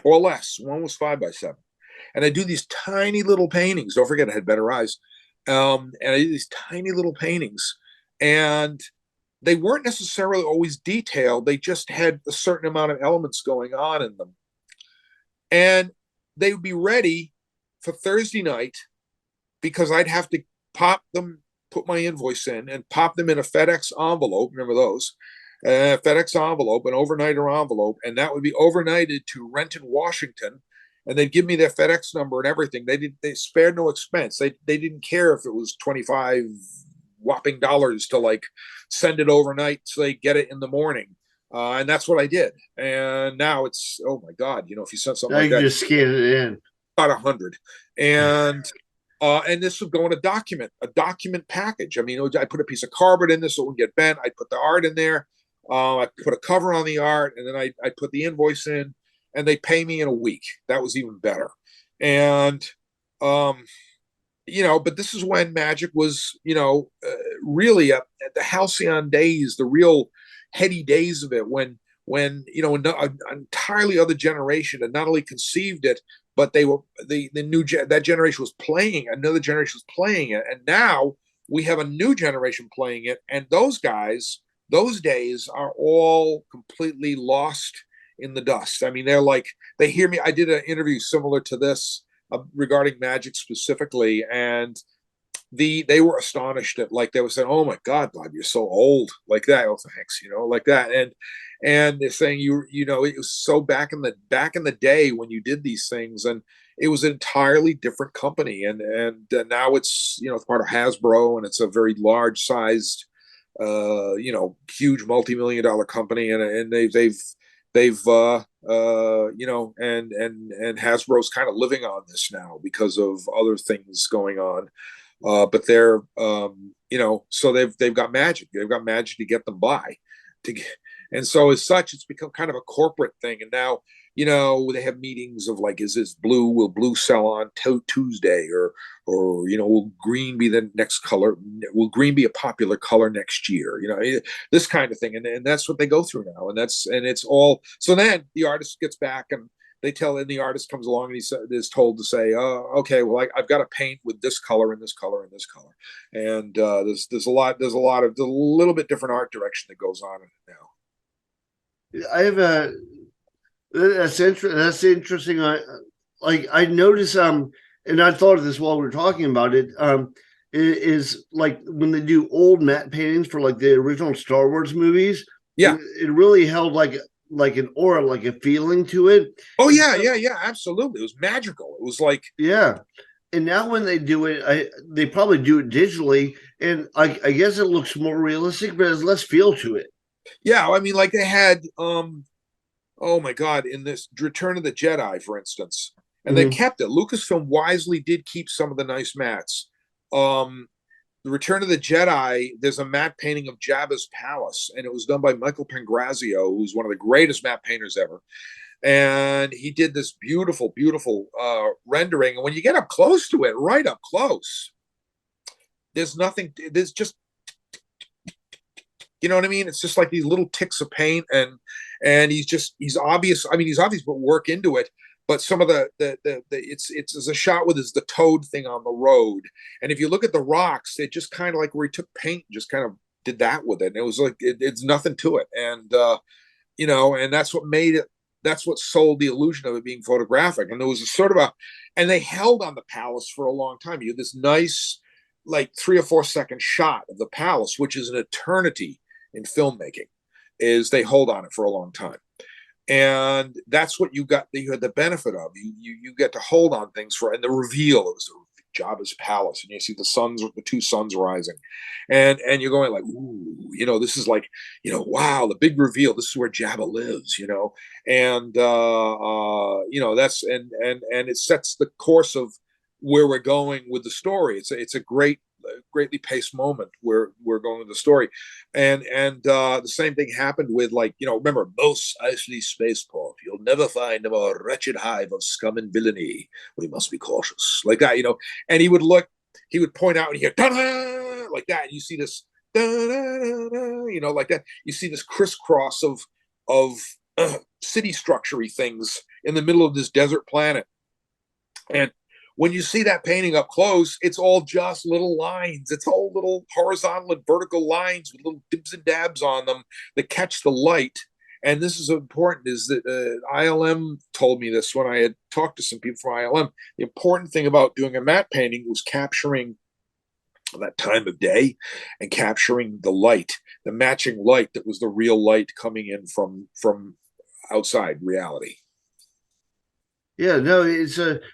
or less. One was 5 by 7. And I do these tiny little paintings. Don't forget, I had better eyes. And I did these tiny little paintings. And they weren't necessarily always detailed. They just had a certain amount of elements going on in them. And they would be ready for Thursday night because I'd have to pop them, put my invoice in, and pop them in a FedEx envelope. Remember those? FedEx envelope, an overnighter envelope. And that would be overnighted to Renton, Washington. And they'd give me their FedEx number and everything. They spared no expense. They didn't care if it was 25 whopping dollars to like send it overnight so they get it in the morning. And that's what I did. And now it's, oh my God, if you send something now like that, you just scan it in. About 100. And this would go in a document package. I mean, I put a piece of cardboard in this so it wouldn't get bent. I put the art in there. I put a cover on the art, and then I put the invoice in, and they pay me in a week. That was even better. And, but this is when magic was, really at the halcyon days, the real heady days of it, when an entirely other generation had not only conceived it, but they were that generation was playing, another generation was playing it. And now we have a new generation playing it. And those guys, those days are all completely lost in the dust. I mean, they hear me. I did an interview similar to this regarding magic specifically, and they were astonished at, like, they were saying, "Oh my God, Bob, you're so old," like that. Oh, thanks, like that. And they're saying it was so back in the day when you did these things, and it was an entirely different company, and now it's it's part of Hasbro, and it's a very large sized huge multi-million-dollar company, and they've they've and Hasbro's kind of living on this now because of other things going on. But they're so they've got magic. They've got magic to get them by. To get, and so as such, it's become kind of a corporate thing. And now they have meetings of like, is this blue? Will blue sell on Tuesday, or will green be the next color? Will green be a popular color next year? This kind of thing. And that's what they go through now. And it's all. So then the artist gets back and and the artist comes along and he is told to say, okay, well, I've got to paint with this color and this color and this color. And there's a little bit different art direction that goes on in it now. I have that's interesting. I noticed and I thought of this while we were talking about it. Is like when they do old matte paintings for like the original Star Wars movies. Yeah, it really held like an aura, like a feeling to it. Oh yeah, absolutely. It was magical. It was like, yeah. And now when they do it, they probably do it digitally, and I guess it looks more realistic, but there's less feel to it. Yeah, I mean, like they had, oh my God, in this Return of the Jedi, for instance, and they kept it. Lucasfilm wisely did keep some of the nice mats. The Return of the Jedi, there's a matte painting of Jabba's palace, and it was done by Michael Pangrazio, who's one of the greatest matte painters ever. And he did this beautiful, beautiful rendering. And when you get up close to it, right up close, there's nothing. There's just, you know what I mean? It's just like these little ticks of paint, and he's obvious. I mean, he's obvious, but work into it. But some of it's a shot with the toad thing on the road, and if you look at the rocks, it just kind of like where he took paint, and just kind of did that with it. And it was like it's nothing to it, and and that's what made it. That's what sold the illusion of it being photographic. And there was a sort of and they held on the palace for a long time. You had this nice, like 3 or 4 second shot of the palace, which is an eternity in filmmaking. Is they hold on it for a long time. And that's what you had the benefit of. You get to hold on things and the reveal of Jabba's palace, and you see the 2 suns rising, and you're going like, ooh, this is like, wow, the big reveal. This is where Jabba lives, and that's and it sets the course of where we're going with the story. It's a greatly paced moment where we're going with the story, and the same thing happened with, like, remember Mos Eisley Spaceport. You'll never find a more wretched hive of scum and villainy. We must be cautious, like that, And he would point out and you hear da-da, like that, and you see this da-da-da-da, like that. You see this crisscross of city structure-y things in the middle of this desert planet, and when you see that painting up close, it's all just little lines. It's all little horizontal and vertical lines with little dibs and dabs on them that catch the light. And this is important, is that ILM told me this when I had talked to some people from ILM. The important thing about doing a matte painting was capturing that time of day and capturing the light, the matching light that was the real light coming in from outside reality. Yeah, no,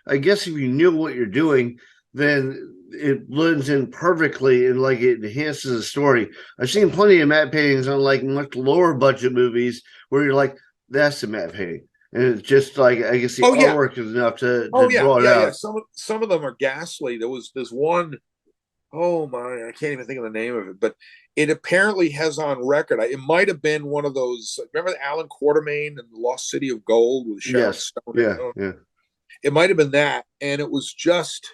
I guess if you knew what you're doing, then it blends in perfectly and like it enhances the story. I've seen plenty of matte paintings on like much lower budget movies where you're like, that's a matte painting. And it's just like, I guess the artwork is enough to draw it out. Yeah. Some of them are ghastly. There's one, oh my, I can't even think of the name of it, but it apparently has on record. It might have been one of those. Remember Alan Quartermain and the Lost City of Gold with Sharon Stone? Yeah. It might have been that, and it was just,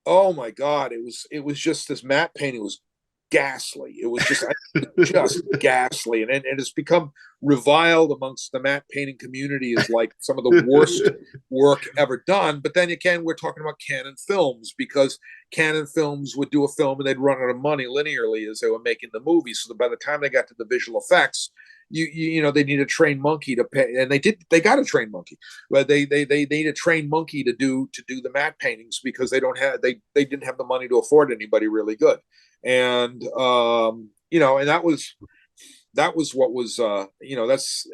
oh my God! It was just this matte painting. It was ghastly. It was just ghastly, and it's become reviled amongst the matte painting community as like some of the worst work ever done. But then again, we're talking about Canon Films, because Canon Films would do a film and they'd run out of money linearly as they were making the movie. So that by the time they got to the visual effects, they need a trained monkey to pay, and they got a trained monkey, but they need a trained monkey to do the matte paintings, because they didn't have the money to afford anybody really good. And and that was what was that's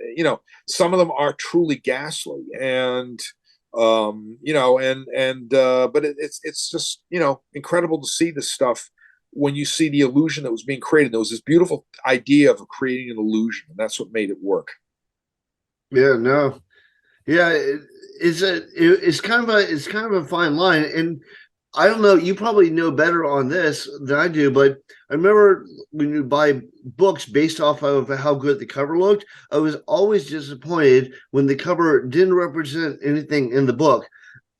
some of them are truly ghastly, and but it's just incredible to see this stuff when you see the illusion that was being created. There was this beautiful idea of creating an illusion, and that's what made it work. Yeah, no. Yeah, it's kind of a fine line, and I don't know. You probably know better on this than I do, but I remember when you buy books based off of how good the cover looked, I was always disappointed when the cover didn't represent anything in the book.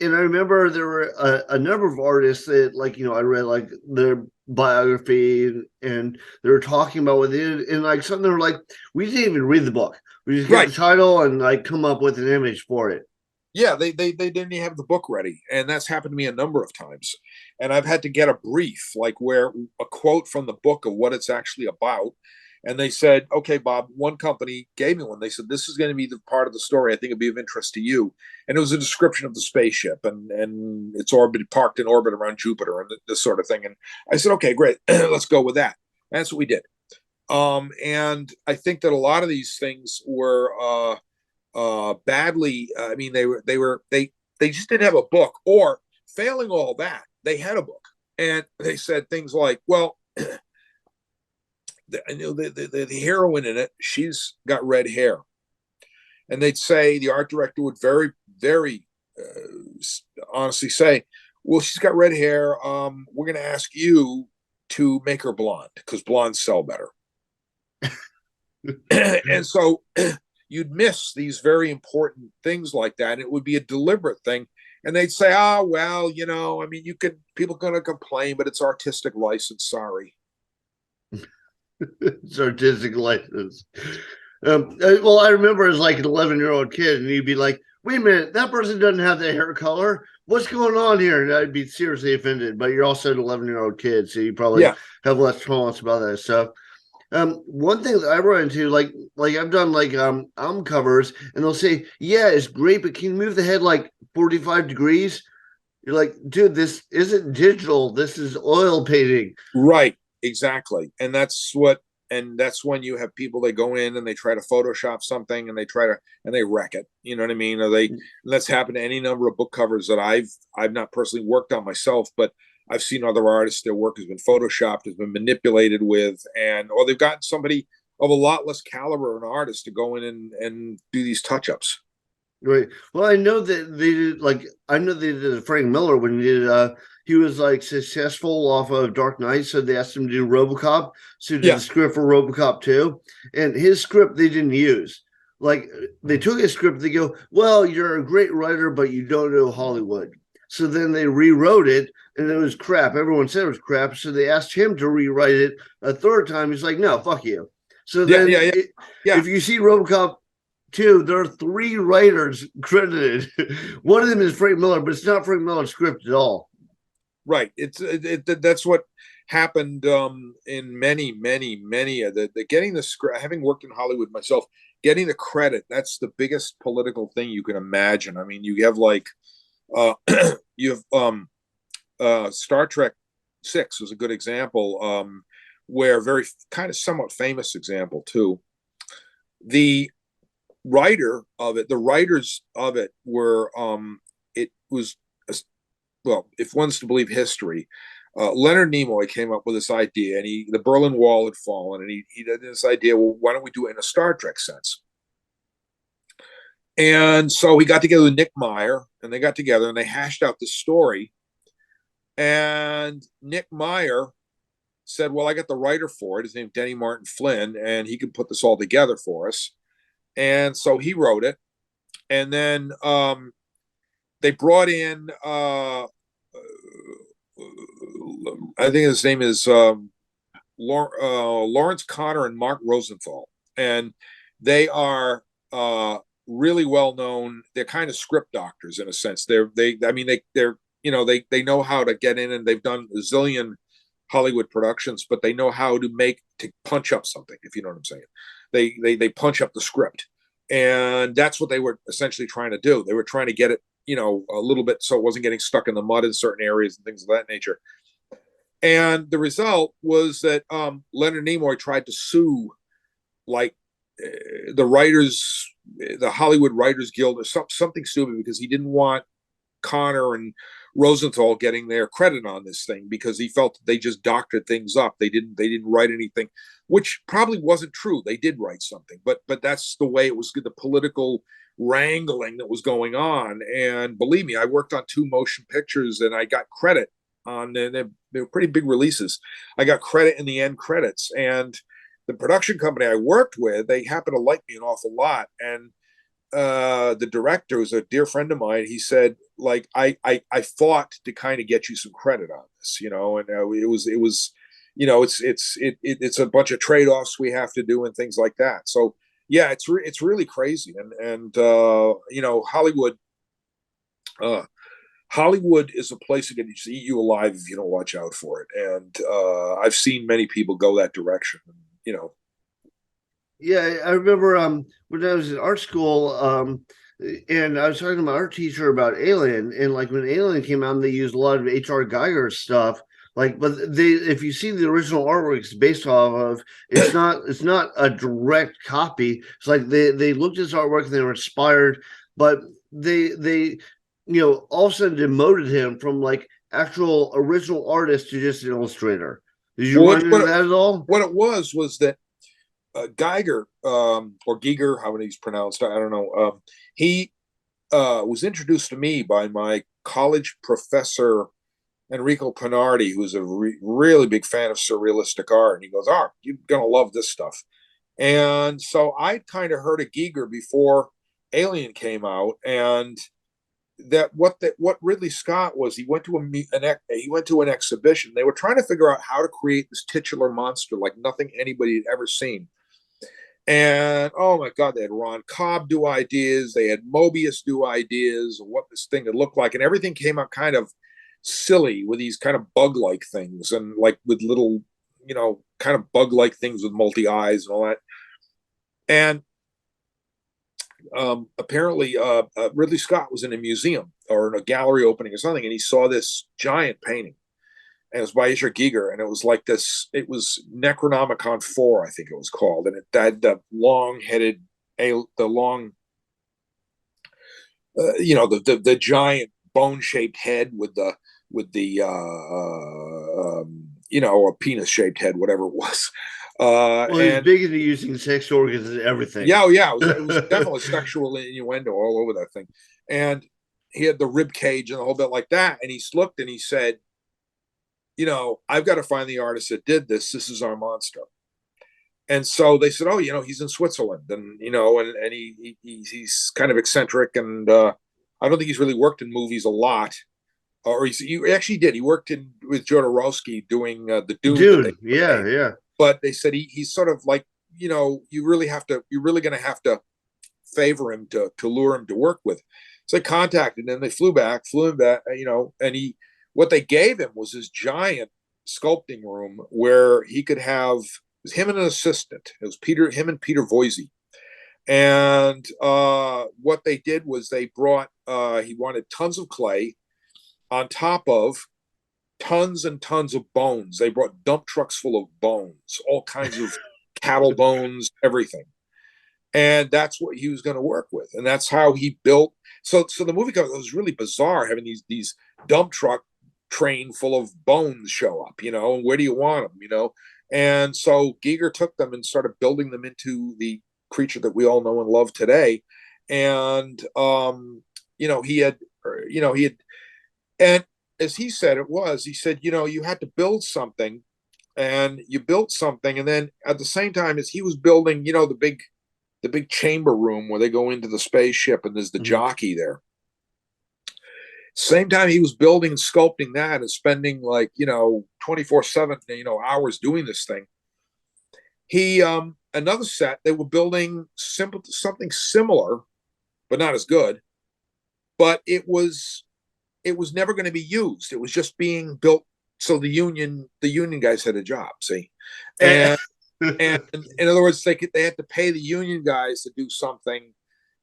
And I remember there were a number of artists that, like, I read like their biography, and they were talking about what they did, and like some of them were like, we didn't even read the book. We just get Right. the title and like come up with an image for it. Yeah, they didn't even have the book ready, and that's happened to me a number of times. And I've had to get a brief, like where a quote from the book of what it's actually about. And they said, "Okay, Bob." One company gave me one. They said, "This is going to be the part of the story I think it'd be of interest to you." And it was a description of the spaceship and its orbit, parked in orbit around Jupiter, and this sort of thing. And I said, "Okay, great, let's go with that." And that's what we did. And I think that a lot of these things were badly. I mean, they just didn't have a book, or failing all that, they had a book, and they said things like, "Well, the heroine in it, she's got red hair," and they'd say the art director would very honestly say, "Well, she's got red hair. We're going to ask you to make her blonde because blondes sell better." And so you'd miss these very important things like that. And it would be a deliberate thing. And they'd say, "Oh, well, I mean, people are going to complain, but it's artistic license. Sorry." It's artistic license. Well, I remember as like an 11-year-old kid, and you'd be like, "Wait a minute, that person doesn't have the hair color. What's going on here?" And I'd be seriously offended. But you're also an 11-year-old kid, so you probably Yeah. have less tolerance about that stuff. One thing that I run into, like I've done like album covers, and they'll say, "Yeah, it's great, but can you move the head like 45 degrees?" You're like, "Dude, this isn't digital. This is oil painting." Right. Exactly. And that's when you have people, they go in and they try to Photoshop something, and they wreck it. You know what I mean? That's happened to any number of book covers that I've not personally worked on myself, but I've seen other artists, their work has been Photoshopped, has been manipulated with, or they've gotten somebody of a lot less caliber, an artist, to go in and do these touch ups. Right. Well, I know that they did I know they did Frank Miller when he did he was like successful off of Dark Knight, so they asked him to do RoboCop. So he did Yeah. the script for RoboCop 2. And his script they didn't use. Like they took his script, they go, "Well, you're a great writer, but you don't know Hollywood." So then they rewrote it, and it was crap. Everyone said it was crap. So they asked him to rewrite it a third time. He's like, "No, fuck you." So Yeah. then Yeah. Yeah. Yeah. if you see RoboCop 2, there are 3 writers credited. One of them is Frank Miller, but it's not Frank Miller's script at all. Right. That's what happened in many of the getting the script. Having worked in Hollywood myself, getting the credit, that's the biggest political thing you can imagine. I mean, you have like uh you have Star Trek 6 was a good example, where very kind of somewhat famous example too. The the writers of it were it was well, if one's to believe history, Leonard Nimoy came up with this idea, and the Berlin Wall had fallen, and he had this idea. Well, why don't we do it in a Star Trek sense? And so he got together with Nick Meyer, and they got together and they hashed out the story. And Nick Meyer said, "Well, I got the writer for it. His name's Denny Martin Flynn, and he can put this all together for us." And so he wrote it, and then they brought in I think his name is Lawrence Connor and Mark Rosenthal, and they are really well known. They're kind of script doctors in a sense. I mean they're they know how to get in, and they've done a zillion Hollywood productions, but they know how to punch up something, if you know what I'm saying. They punch up the script, and that's what they were essentially trying to do. They were trying to get it, a little bit so it wasn't getting stuck in the mud in certain areas and things of that nature. And the result was that Leonard Nimoy tried to sue, like the Hollywood Writers Guild, or something stupid, because he didn't want Connor and Rosenthal getting their credit on this thing because he felt they just doctored things up. They didn't write anything, which probably wasn't true. They did write something, but that's the way it was. The political wrangling that was going on, and believe me, I worked on 2 motion pictures, and I got credit on. They were pretty big releases. I got credit in the end credits, and the production company I worked with, they happened to like me an awful lot, and the director was a dear friend of mine. He said, like, I fought to kind of get you some credit on this, and it was, it's a bunch of trade-offs we have to do and things like that. So yeah, it's really crazy. And Hollywood, Hollywood is a place that can just eat you alive if you don't watch out for it. And I've seen many people go that direction, Yeah, I remember when I was in art school, and I was talking to my art teacher about Alien, and like when Alien came out, they used a lot of H.R. Geiger stuff. Like, but if you see the original artwork it's based off of, it's not a direct copy. It's like they looked at his artwork and they were inspired, but they all of a sudden demoted him from like actual original artist to just an illustrator. Did you run into that at all? What it was that Geiger, or Giger, how he's pronounced, I don't know. He was introduced to me by my college professor, Enrico Pinardi, who's a really big fan of surrealistic art. And he goes, you're going to love this stuff. And so I kind of heard of Giger before Alien came out. And what Ridley Scott was, he went to an exhibition. They were trying to figure out how to create this titular monster like nothing anybody had ever seen. And oh my God, they had Ron Cobb do ideas. They had Mobius do ideas of what this thing would look like. And everything came out kind of silly with these kind of bug-like things and like with little, kind of bug-like things with multi-eyes and all that. And apparently Ridley Scott was in a museum or in a gallery opening or something, and he saw this giant painting. And it was by H.R. Giger, and it was like this. It was Necronomicon 4, I think it was called, and it had the long-headed, the giant bone-shaped head with the a penis-shaped head, whatever it was. Well, he's big into using sex organs and everything. Yeah, it was definitely sexual innuendo all over that thing. And he had the rib cage and the whole bit like that. And he looked and he said, I've got to find the artist that did this. This is our monster. And so they said, he's in Switzerland, and he's kind of eccentric, and I don't think he's really worked in movies a lot. Or he actually did. He worked with Jodorowsky doing the Dune. Yeah. But they said he's sort of like, you're really going to have to favor him to lure him to work with. So they contacted him. They flew him back, and what they gave him was his giant sculpting room where he could have, it was him and an assistant. It was him and Peter Voisey. And what they did was they brought, he wanted tons of clay on top of tons and tons of bones. They brought dump trucks full of bones, all kinds of cattle bones, everything. And that's what he was going to work with. And that's how he built. So the movie was really bizarre, having these dump truck train full of bones show up, and where do you want them, And so Giger took them and started building them into the creature that we all know and love today. And, he had, and as he said, he said, you had to build something, and you built something. And then at the same time as he was building, the big chamber room where they go into the spaceship and there's the jockey there. Same time he was building and sculpting that and spending 24/7, hours doing this thing. He, another set, they were building something similar, but not as good. But it was never going to be used. It was just being built so the union guys had a job. See, and in other words, they had to pay the union guys to do something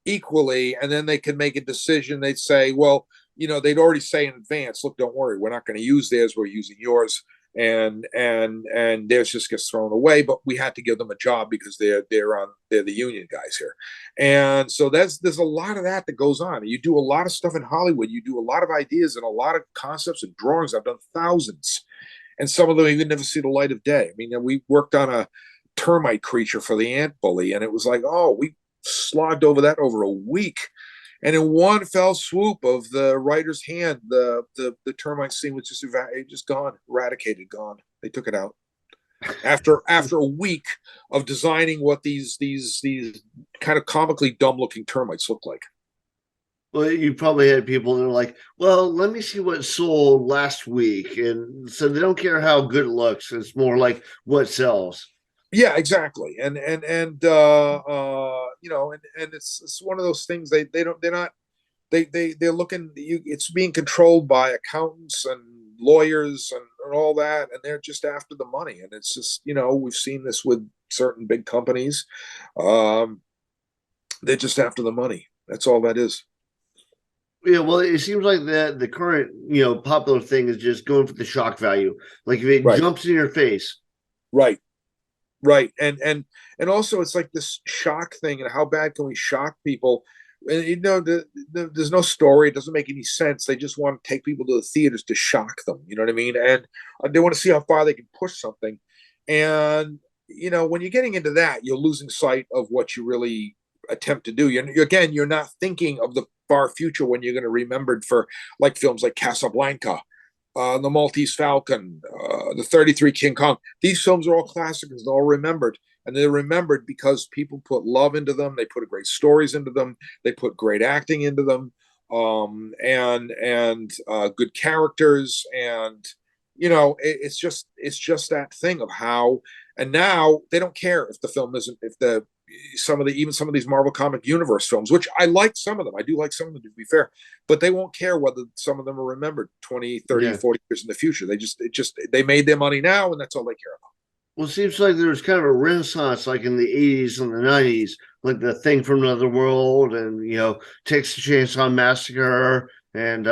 equally, and then they could make a decision. They'd say, well, they'd already say in advance, look, don't worry, we're not going to use theirs, we're using yours. and theirs just gets thrown away. But we had to give them a job because they're the union guys here, and so there's a lot of that goes on. You do a lot of stuff in Hollywood. You do a lot of ideas and a lot of concepts and drawings. I've done thousands, and some of them even never see the light of day. I mean, we worked on a termite creature for the ant bully, and it was like, oh, we slogged over that over a week. And in one fell swoop of the writer's hand, the termite scene was just gone, eradicated, gone. They took it out after a week of designing what these kind of comically dumb looking termites look like. Well, you probably had people that are like, well, let me see what sold last week. And so they don't care how good it looks. It's more like what sells. Yeah, exactly. And you know, and it's one of those things they're not they're looking it's being controlled by accountants and lawyers and all that, and they're just after the money. And it's just, you know, we've seen this with certain big companies. They're just after the money. That's all that is. Yeah, well, it seems like the current, popular thing is just going for the shock value. Like if it Right. jumps in your face. Right. Right. And also it's like this shock thing, and how bad can we shock people? And you know, there's no story. It doesn't make any sense. They just want to take people to the theaters to shock them. You know what I mean? And they want to see how far they can push something. And you know, when you're getting into that, you're losing sight of what you really attempt to do. You're not thinking of the far future when you're going to remember for like films like Casablanca, The Maltese Falcon, The 33 King Kong. These films are all classics, they're all remembered. And they're remembered because people put love into them. They put great stories into them. They put great acting into them, and good characters. And you know, it's just that thing of how. And now they don't care if the film isn't if the even some of these Marvel comic universe films, which I like some of them. I do like some of them, to be fair, but they won't care whether some of them are remembered 20, 30, Yeah. 40 years in the future. They made their money now, and that's all they care about. Well, it seems like there was kind of a renaissance, like in the 80s and the 90s, like the Thing from Another World and, Texas Chainsaw Massacre and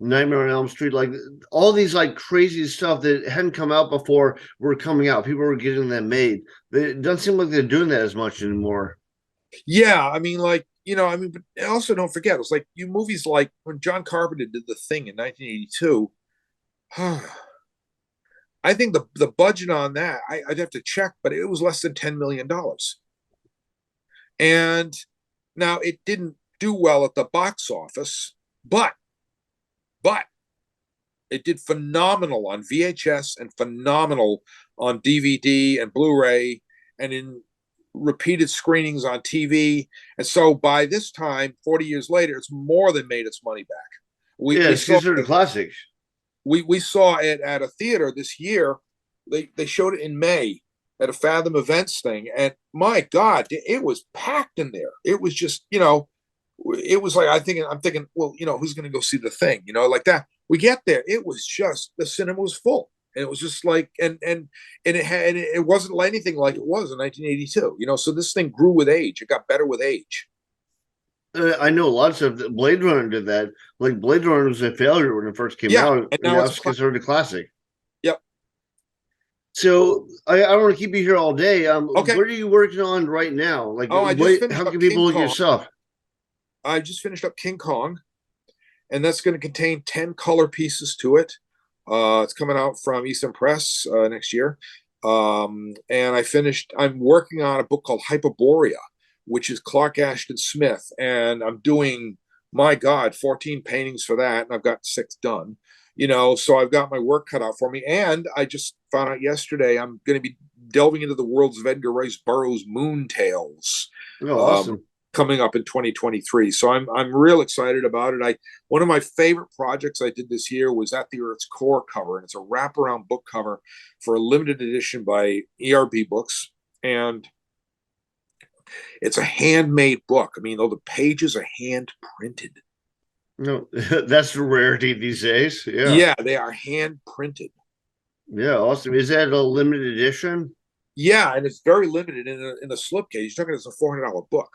Nightmare on Elm Street. Like all these like crazy stuff that hadn't come out before were coming out. People were getting them made. It doesn't seem like they're doing that as much anymore. Yeah, I mean, like, you know, I mean, but also don't forget, it's like you movies like when John Carpenter did The Thing in 1982. I think the budget on that, I'd have to check, but it was less than $10 million. And now it didn't do well at the box office, but but it did phenomenal on VHS and phenomenal on DVD and Blu-ray and in repeated screenings on TV. And so by this time, 40 years later, it's more than made its money back. Yeah, We it's saw considered a classic. we saw it at a theater this year. They showed it in May at a Fathom Events thing, and my God, it was packed in there. It was just, you know, it was like I'm thinking, well, you know, who's going to go see The Thing, you know, like that. We get there, it was just the cinema was full, and it was just like, and it wasn't like anything like it was in 1982, you know. So this thing grew with age. It got better with age. I know a lot of stuff. Blade Runner did that. Like Blade Runner was a failure when it first came Yeah, out, and and now now it's it's considered a classic. yep. So I don't want to keep you here all day. Okay. What are you working on right now? Like, Oh, I just how finished up can King people look at your Kong. stuff? I just finished up King Kong, and that's going to contain 10 color pieces to it. It's coming out from Eastern Press next year. And I'm working on a book called Hyperborea, which is Clark Ashton Smith. And I'm doing, my God, 14 paintings for that. And I've got 6 done. You know, so I've got my work cut out for me. And I just found out yesterday I'm going to be delving into the worlds of Edgar Rice Burroughs' Moon Tales. Oh, Um, awesome. Coming up in 2023. So I'm real excited about it. One of my favorite projects I did this year was At the Earth's Core cover, and it's a wraparound book cover for a limited edition by ERB Books, and it's a handmade book. I mean, though the pages are hand printed. No, that's a rarity these days. Yeah. Yeah, they are hand printed. Yeah, awesome. Is that a limited edition? Yeah, and it's very limited in the slipcase. You're talking it's a $400 book,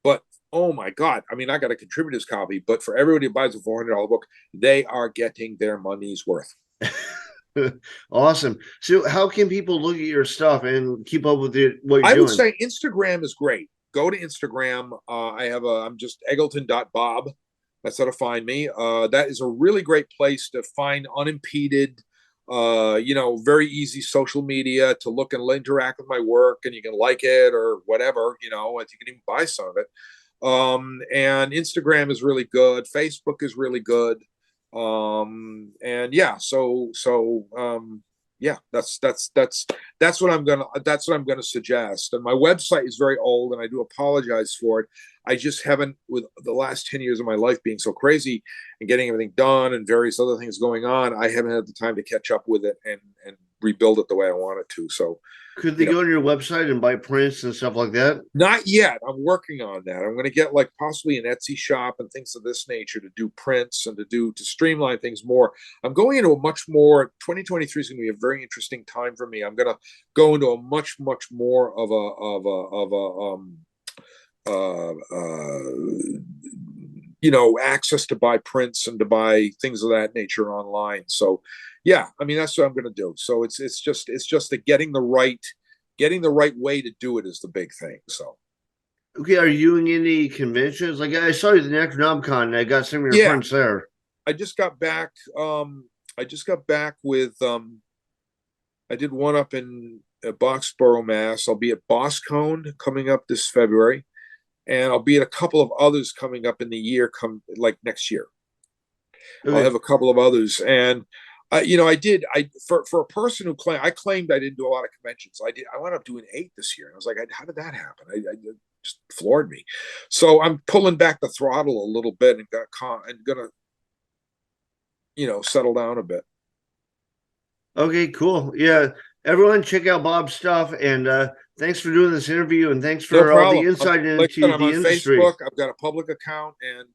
but oh my God! I mean, I got a contributor's copy, but for everybody who buys a $400 book, they are getting their money's worth. Awesome. So how can people look at your stuff and keep up with what you're I would doing? say Instagram is great. Go to Instagram. I'm just Eggleton.bob. That's how to find me. That is a really great place to find unimpeded, very easy social media to look and interact with my work, and you can like it or whatever, and you can even buy some of it. And Instagram is really good. Facebook is really good. And yeah, yeah, that's what I'm gonna suggest. And my website is very old, and I do apologize for it. I just haven't, with the last 10 years of my life being so crazy and getting everything done and various other things going on, I haven't had the time to catch up with it and rebuild it the way I wanted to. So, Could they you know, go on your website and buy prints and stuff like that? not yet. I'm working on that. I'm going to get like possibly an Etsy shop and things of this nature to do prints and to streamline things more. I'm going into a much more 2023 is going to be a very interesting time for me. I'm going to go into a much more of access to buy prints and to buy things of that nature online. So yeah, I mean that's what I'm going to do. So it's just that getting the right way to do it is the big thing. So Okay, are you in any conventions? Like I saw you at the Necronomicon. I got some of your yeah, prints there. I just got back. I just got back with. I did one up in Boxborough, Mass. I'll be at BossCon coming up this February, and I'll be at a couple of others coming up in the year, like next year. I'll Okay. have a couple of others, and I did. For a person who claimed I didn't do a lot of conventions. I did. I wound up doing 8 this year, and I was like, how did that happen? I just floored me. So I'm pulling back the throttle a little bit and gonna settle down a bit. Okay, cool. Yeah. Everyone check out Bob's stuff and thanks for doing this interview and thanks No for all the problem. insight Like I said, into I'm the on industry. Facebook. I've got a public account, and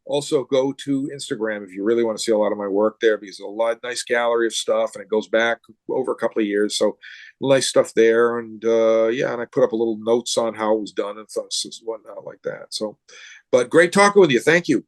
also go to Instagram if you really want to see a lot of my work there, because there's a lot nice gallery of stuff, and it goes back over a couple of years. So nice stuff there, and yeah, and I put up a little notes on how it was done and whatnot like that. So, but great talking with you. Thank you.